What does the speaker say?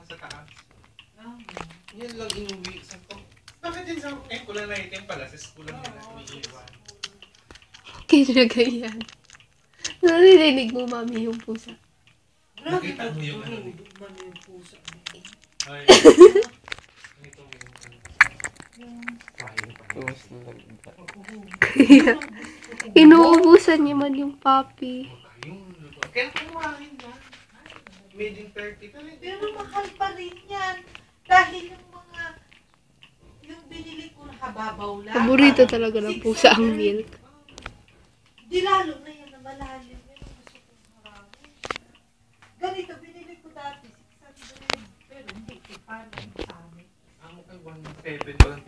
sa taas. Yan lang inuwi. Bakit din sa kulang na item pala sa school lang nila umiiwan? Kinagayan. Naririnig mo, mami, yung pusa. Nakita mo yung ano ni? Yung pusa. Ay. Ito yung Kaya, inuubusan niya man yung puppy. Kaya kumain na. Made in 30 talaga. Pero mahal pa rin yan. Dahil yung binili ko nakababaw lang. Paborito talaga ng pusa ang milk. Di lalo na yan na malalim. Yan ang gusto kong marami. Ganito, binili ko dati 600. Pero hindi, paano sa amin? Ang 1.7 ko lang